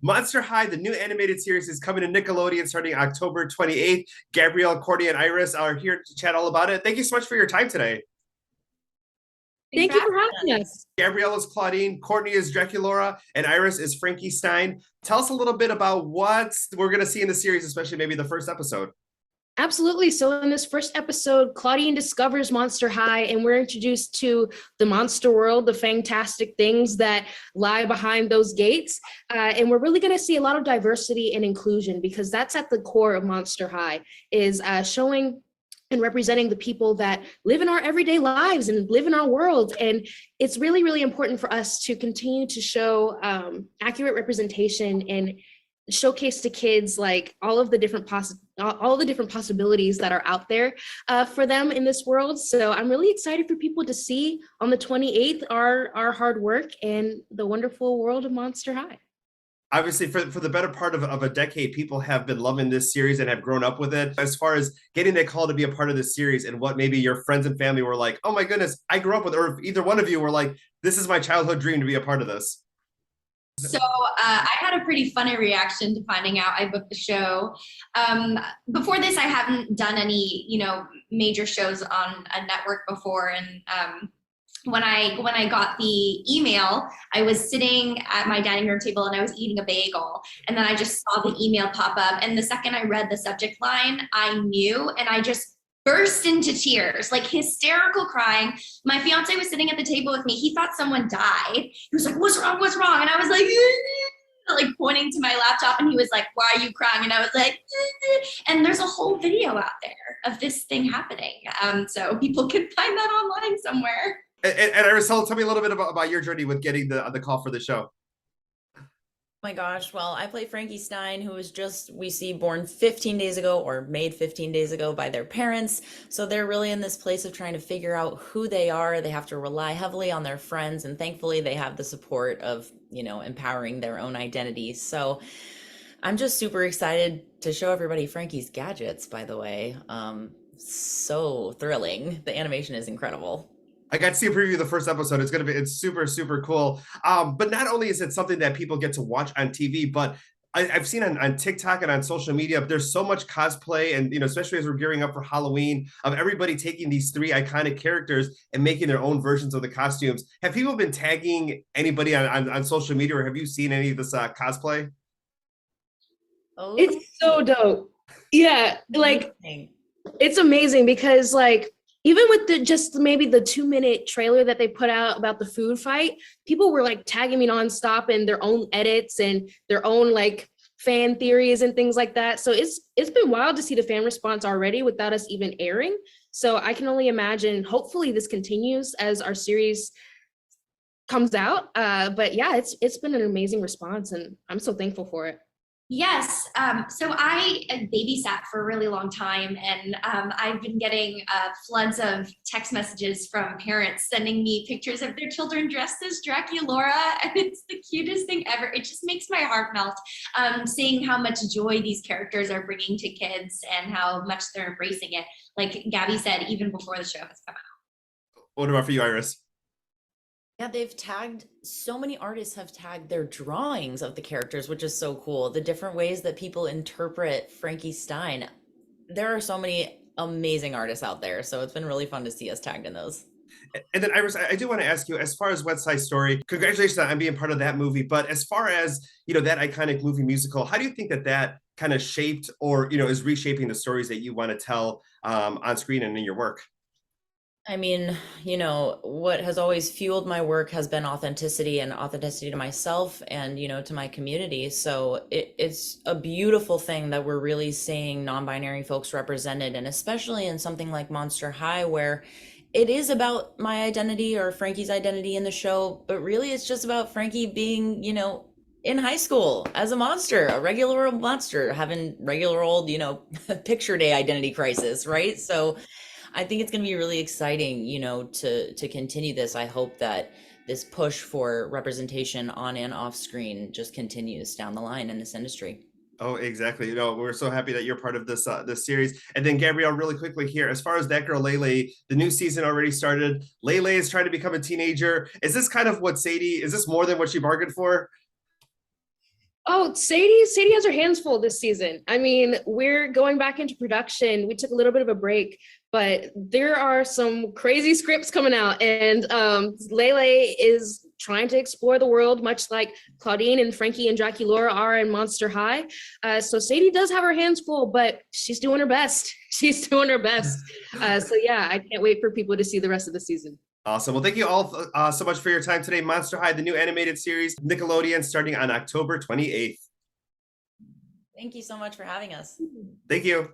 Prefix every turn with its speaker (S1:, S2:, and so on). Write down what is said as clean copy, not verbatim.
S1: Monster High, the new animated series, is coming to Nickelodeon starting October 28th. Gabrielle, Courtney, and Iris are here to chat all about it. Thank you so much for your time today.
S2: Thanks
S3: Thank
S2: for
S3: you for
S2: having
S3: having
S2: us.
S3: us.
S1: Gabrielle is Claudine, Courtney is Draculaura, and Iris is Frankie Stein. Tell us a little bit about what we're going to see in the series, especially maybe the first episode.
S3: Absolutely. So in this first episode, Claudine discovers Monster High, and we're introduced to the monster world, the fantastic things that lie behind those gates. And we're really going to see a lot of diversity and inclusion, because that's at the core of Monster High, is showing and representing the people that live in our everyday lives and live in our world. And it's really, really important for us to continue to show accurate representation and showcase to kids like all of the different possibilities that are out there for them in this world. So I'm really excited for people to see on the 28th our hard work and the wonderful world of Monster High.
S1: Obviously, for the better part of a decade, people have been loving this series and have grown up with it. As far as getting that call to be a part of this series, and what maybe your friends and family were like, oh my goodness, I grew up with, or if either one of you were like, this is my childhood dream to be a part of this.
S2: I had a pretty funny reaction to finding out I booked the show. Before this, I hadn't done any, major shows on a network before. And when I got the email, I was sitting at my dining room table and I was eating a bagel. And then I just saw the email pop up. And the second I read the subject line, I knew, and I just burst into tears, like hysterical crying. My fiance was sitting at the table with me. He thought someone died. He was like, what's wrong? What's wrong? And I was like pointing to my laptop, and he was like, why are you crying? And I was like, and there's a whole video out there of this thing happening. So people can find that online somewhere.
S1: And Iris, tell me a little bit about your journey with getting the call for the show.
S4: My gosh, well, I play Frankie Stein, who was we see born 15 days ago or made 15 days ago by their parents. So they're really in this place of trying to figure out who they are. They have to rely heavily on their friends, and thankfully they have the support of, empowering their own identities. So I'm just super excited to show everybody Frankie's gadgets, by the way. So thrilling. The animation is incredible.
S1: I got to see a preview of the first episode. It's super, super cool. But not only is it something that people get to watch on TV, but I've seen on TikTok and on social media, there's so much cosplay, and especially as we're gearing up for Halloween, of everybody taking these three iconic characters and making their own versions of the costumes. Have people been tagging anybody on social media, or have you seen any of this cosplay?
S3: Oh, it's so dope. Yeah, it's amazing because even with just maybe the 2-minute trailer that they put out about the food fight, people were tagging me nonstop in their own edits and their own fan theories and things like that. So it's been wild to see the fan response already without us even airing. So I can only imagine, hopefully this continues as our series comes out. But yeah, it's been an amazing response, and I'm so thankful for it.
S2: Yes. So I babysat for a really long time, and I've been getting floods of text messages from parents sending me pictures of their children dressed as Draculaura, and it's the cutest thing ever. It just makes my heart melt, seeing how much joy these characters are bringing to kids and how much they're embracing it. Like Gabby said, even before the show has come out.
S1: What about for you, Iris?
S4: Yeah, so many artists have tagged their drawings of the characters, which is so cool. The different ways that people interpret Frankie Stein. There are so many amazing artists out there. So it's been really fun to see us tagged in those.
S1: And then Iris, I do want to ask you, as far as West Side Story, congratulations on being part of that movie. But as far as, that iconic movie musical, how do you think that kind of shaped or, is reshaping the stories that you want to tell on screen and in your work?
S4: I mean, what has always fueled my work has been authenticity to myself and, to my community. So it's a beautiful thing that we're really seeing non-binary folks represented, and especially in something like Monster High, where it is about my identity or Frankie's identity in the show, but really it's just about Frankie being, in high school as a monster, a regular old monster, having regular old, picture day identity crisis, right? So I think it's going to be really exciting, to continue this. I hope that this push for representation on and off screen just continues down the line in this industry.
S1: Oh, exactly. We're so happy that you're part of this series. And then Gabrielle, really quickly here, as far as that girl Lele, the new season already started. Lele is trying to become a teenager. Is this kind of what is this more than what she bargained for?
S3: Oh, Sadie has her hands full this season. I mean, we're going back into production. We took a little bit of a break, but there are some crazy scripts coming out, and Lele is trying to explore the world, much like Claudine and Frankie and Jackie Laura are in Monster High. So Sadie does have her hands full, but she's doing her best. She's doing her best. So yeah, I can't wait for people to see the rest of the season.
S1: Awesome. Well, thank you all so much for your time today. Monster High, the new animated series, Nickelodeon, starting on October 28th.
S4: Thank you so much for having us.
S1: Thank you.